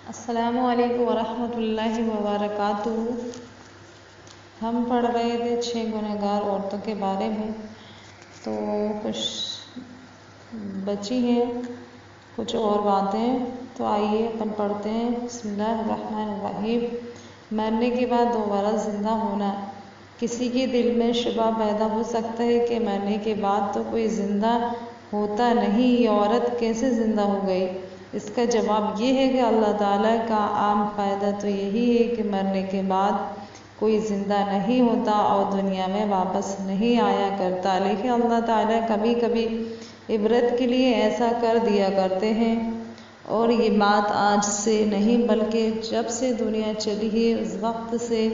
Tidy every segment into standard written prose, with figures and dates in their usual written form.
السلام علیکم ورحمۃ اللہ وبرکاتہ۔ ہم پڑھ رہے تھے 6 گنہگار عورتوں کے بارے میں، تو کچھ بچی ہیں کچھ اور باتیں، تو آئیے اپن پڑھتے ہیں۔ بسم اللہ الرحمن الرحیم۔ مرنے کے بعد دوبارہ زندہ ہونا۔ کسی کے دل میں شبہ پیدا ہو سکتا ہے کہ مرنے کے بعد تو کوئی زندہ ہوتا نہیں، یہ عورت کیسے زندہ ہو گئی؟ اس کا جواب یہ ہے کہ اللہ تعالیٰ کا عام قاعدہ تو یہی ہے کہ مرنے کے بعد کوئی زندہ نہیں ہوتا اور دنیا میں واپس نہیں آیا کرتا، لیکن اللہ تعالیٰ کبھی کبھی عبرت کے لیے ایسا کر دیا کرتے ہیں، اور یہ بات آج سے نہیں بلکہ جب سے دنیا چلی ہے اس وقت سے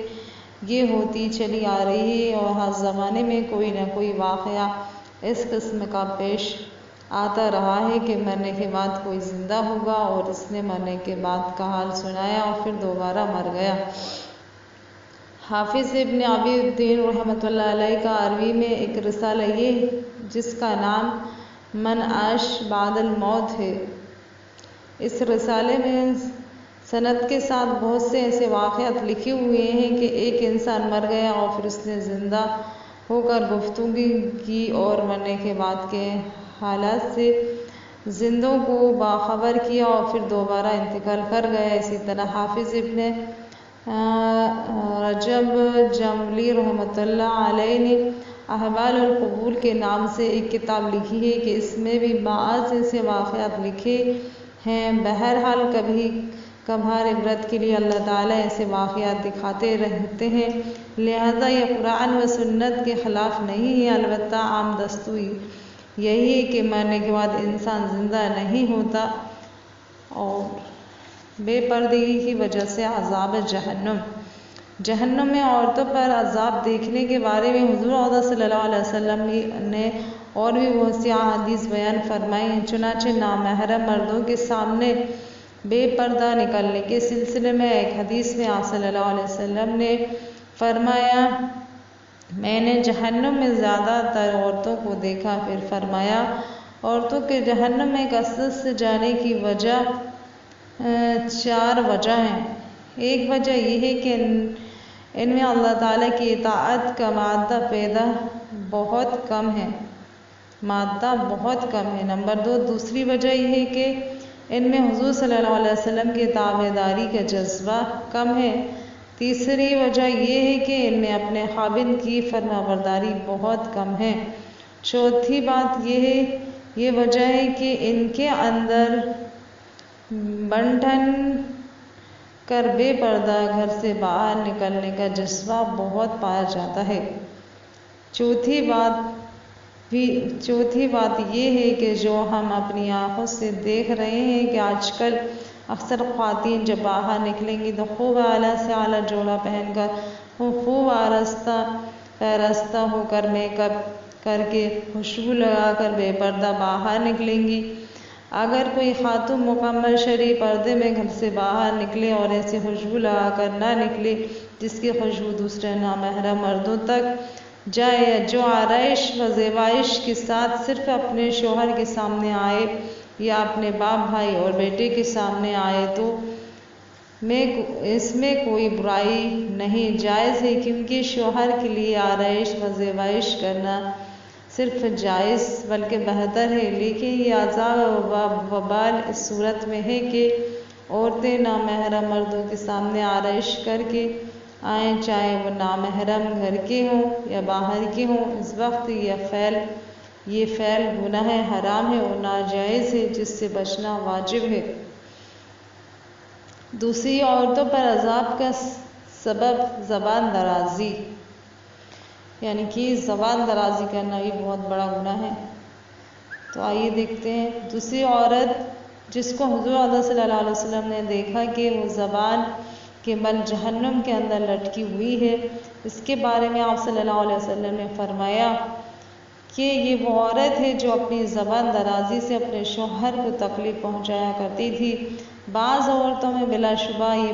یہ ہوتی چلی آ رہی ہے، اور ہر زمانے میں کوئی نہ کوئی واقعہ اس قسم کا پیش آتا رہا ہے کہ مرنے کے بعد کوئی زندہ ہوگا، اور اس نے مرنے کے بعد کا حال سنایا اور پھر دوبارہ مر گیا۔ حافظ ابن عبی الدین رحمۃ اللہ علیہ کا عربی میں ایک رسالہ یہ جس کا نام من عاش بعد الموت ہے۔ اس رسالے میں سند کے ساتھ بہت سے ایسے واقعات لکھے ہوئے ہیں کہ ایک انسان مر گیا اور پھر اس نے زندہ ہو کر گفتگو کی اور مرنے کے بعد کے حالات سے زندوں کو باخبر کیا اور پھر دوبارہ انتقال کر گیا۔ اسی طرح حافظ ابن رجب جملی رحمۃ اللہ علیہ نے احوال القبور کے نام سے ایک کتاب لکھی ہے کہ اس میں بھی بعض ایسے واقعات لکھے ہیں۔ بہرحال کبھی کبھار عبرت کے لیے اللہ تعالیٰ ایسے واقعات دکھاتے رہتے ہیں، لہذا یہ قرآن و سنت کے خلاف نہیں ہے، البتہ عام دستور یہی ہے کہ مرنے کے بعد انسان زندہ نہیں ہوتا۔ اور بے پردگی کی وجہ سے عذاب جہنم۔ جہنم میں عورتوں پر عذاب دیکھنے کے بارے میں حضور صلی اللہ علیہ وسلم نے اور بھی بہت سی احادیث بیان فرمائی ہیں۔ چنانچہ نامحرم مردوں کے سامنے بے پردہ نکلنے کے سلسلے میں ایک حدیث میں آپ صلی اللہ علیہ وسلم نے فرمایا، میں نے جہنم میں زیادہ تر عورتوں کو دیکھا، پھر فرمایا عورتوں کے جہنم میں کثرت سے جانے کی وجہ 4 وجہ ہیں۔ ایک وجہ یہ ہے کہ ان میں اللہ تعالیٰ کی اطاعت کا مادہ بہت کم ہے۔ نمبر 2، دوسری وجہ یہ ہے کہ ان میں حضور صلی اللہ علیہ وسلم کی تابعداری کا جذبہ کم ہے۔ تیسری وجہ یہ ہے کہ ان میں اپنے خاوند کی فرمانبرداری بہت کم ہے۔ چوتھی بات یہ وجہ ہے کہ ان کے اندر بن ٹھن کر بے پردہ گھر سے باہر نکلنے کا جذبہ بہت پایا جاتا ہے۔ چوتھی بات یہ ہے کہ جو ہم اپنی آنکھوں سے دیکھ رہے ہیں کہ آج کل اکثر خواتین جب باہر نکلیں گی تو خوب اعلیٰ سے اعلیٰ جوڑا پہن کر، خوب آراستہ پیراستہ ہو کر، میک اپ کر کے، خوشبو لگا کر بے پردہ باہر نکلیں گی۔ اگر کوئی خاتون مکمل شرعی پردے میں گھر سے باہر نکلے اور ایسی خوشبو لگا کر نہ نکلے جس کی خوشبو دوسرے نامحرم مردوں تک جائے، یا جو آرائش و زیبائش کے ساتھ صرف اپنے شوہر کے سامنے آئے یا اپنے باپ، بھائی اور بیٹے کے سامنے آئے، تو اس میں کوئی برائی نہیں، جائز ہے، کیونکہ شوہر کے لیے آرائش و زیبائش کرنا صرف جائز بلکہ بہتر ہے، لیکن یہ عذاب و وبال اس صورت میں ہے کہ عورتیں نامحرم مردوں کے سامنے آرائش کر کے آئیں، چاہے وہ نامحرم گھر کے ہوں یا باہر کے ہوں۔ اس وقت یہ فعل گناہ حرام ہے اور ناجائز ہے، جس سے بچنا واجب ہے۔ دوسری عورتوں پر عذاب کا سبب زبان درازی، یعنی کہ زبان درازی کرنا بھی بہت بڑا گناہ ہے۔ تو آئیے دیکھتے ہیں۔ دوسری عورت جس کو حضور صلی اللہ علیہ وسلم نے دیکھا کہ وہ زبان کے بل جہنم کے اندر لٹکی ہوئی ہے، اس کے بارے میں آپ صلی اللہ علیہ وسلم نے فرمایا کہ یہ وہ عورت ہے جو اپنی زبان درازی سے اپنے شوہر کو تکلیف پہنچایا کرتی تھی۔ بعض عورتوں میں بلا شبہ یہ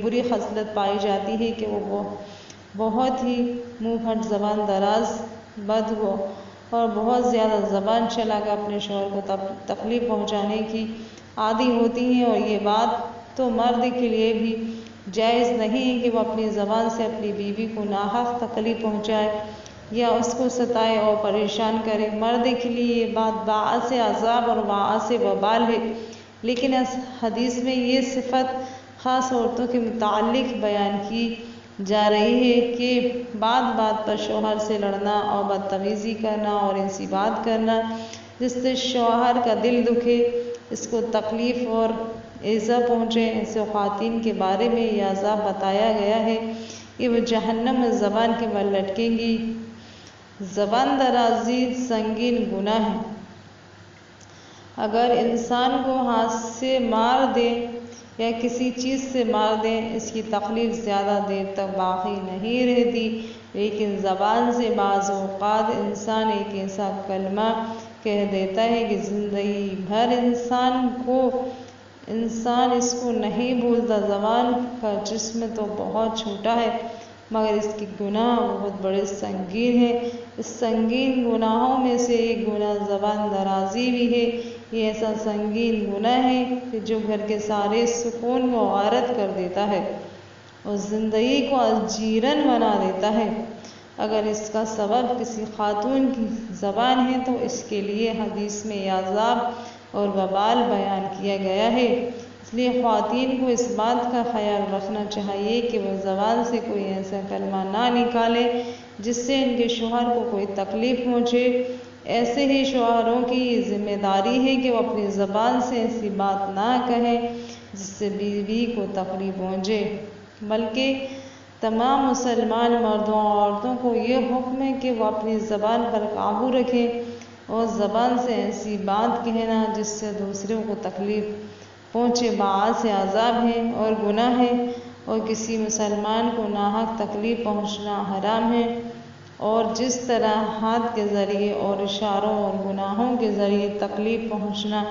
بری خصلت پائی جاتی ہے کہ وہ بہت ہی منہ پھٹ، زبان دراز، بدگو اور بہت زیادہ زبان چلا کر اپنے شوہر کو تکلیف پہنچانے کی عادی ہوتی ہیں، اور یہ بات تو مرد کے لیے بھی جائز نہیں ہے کہ وہ اپنی زبان سے اپنی بیوی کو ناحق تکلیف پہنچائے یا اس کو ستائے اور پریشان کرے۔ مرد کے لیے یہ بات باعث عذاب اور باعث وبال ہے، لیکن اس حدیث میں یہ صفت خاص عورتوں کے متعلق بیان کی جا رہی ہے کہ بات بات پر شوہر سے لڑنا اور بدتمیزی کرنا اور ایسی بات کرنا جس سے شوہر کا دل دکھے، اس کو تکلیف اور ایذا پہنچے، ایسے خواتین کے بارے میں یہ عذاب بتایا گیا ہے کہ وہ جہنم میں زبان کے بل لٹکیں گی۔ زبان درازی سنگین گناہ ہے۔ اگر انسان کو ہاتھ سے مار دیں یا کسی چیز سے مار دیں، اس کی تکلیف زیادہ دیر تک باقی نہیں رہتی، لیکن زبان سے بعض اوقات انسان ایک ایسا کلمہ کہہ دیتا ہے کہ زندگی بھر انسان اس کو نہیں بھولتا۔ زبان کا جسم تو بہت چھوٹا ہے مگر اس کے گناہ بہت بڑے سنگین ہیں۔ اس سنگین گناہوں میں سے ایک گناہ زبان درازی بھی ہے۔ یہ ایسا سنگین گناہ ہے کہ جو گھر کے سارے سکون کو غارت کر دیتا ہے اور زندگی کو اجیرن بنا دیتا ہے۔ اگر اس کا سبب کسی خاتون کی زبان ہے تو اس کے لیے حدیث میں یہ عذاب اور وبال بیان کیا گیا ہے۔ اس لیے خواتین کو اس بات کا خیال رکھنا چاہیے کہ وہ زبان سے کوئی ایسا کلمہ نہ نکالے جس سے ان کے شوہر کو کوئی تکلیف پہنچے۔ ایسے ہی شوہروں کی یہ ذمہ داری ہے کہ وہ اپنی زبان سے ایسی بات نہ کہیں جس سے بیوی کو تکلیف پہنچے، بلکہ تمام مسلمان مردوں اور عورتوں کو یہ حکم ہے کہ وہ اپنی زبان پر قابو رکھیں اور زبان سے ایسی بات کہنا جس سے دوسروں کو تکلیف پہنچے باعث عذاب ہے اور گناہ ہے، اور کسی مسلمان کو ناحق تکلیف پہنچنا حرام ہے۔ اور جس طرح ہاتھ کے ذریعے اور اشاروں اور گناہوں کے ذریعے تکلیف پہنچنا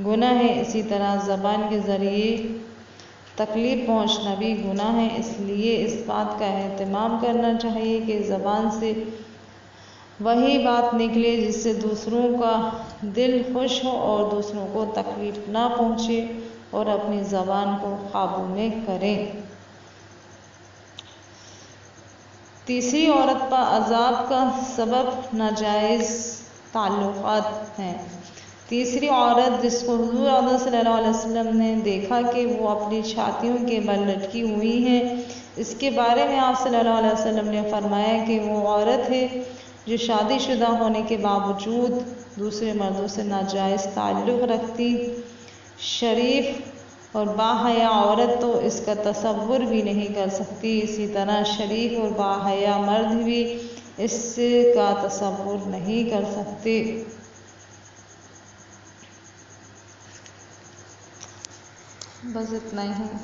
گناہ ہے، اسی طرح زبان کے ذریعے تکلیف پہنچنا بھی گناہ ہے۔ اس لیے اس بات کا اہتمام کرنا چاہیے کہ زبان سے وہی بات نکلے جس سے دوسروں کا دل خوش ہو اور دوسروں کو تکلیف نہ پہنچے، اور اپنی زبان کو قابو میں کریں۔ تیسری عورت پر عذاب کا سبب ناجائز تعلقات ہیں۔ تیسری عورت جس کو حضور اقدس صلی اللہ علیہ وسلم نے دیکھا کہ وہ اپنی چھاتیوں کے بل لٹکی ہوئی ہے، اس کے بارے میں آپ صلی اللہ علیہ وسلم نے فرمایا کہ وہ عورت ہے جو شادی شدہ ہونے کے باوجود دوسرے مردوں سے ناجائز تعلق رکھتی۔ شریف اور باحیا عورت تو اس کا تصور بھی نہیں کر سکتی، اسی طرح شریف اور باحیا مرد بھی اس کا تصور نہیں کر سکتے۔ بس اتنا ہی ہے۔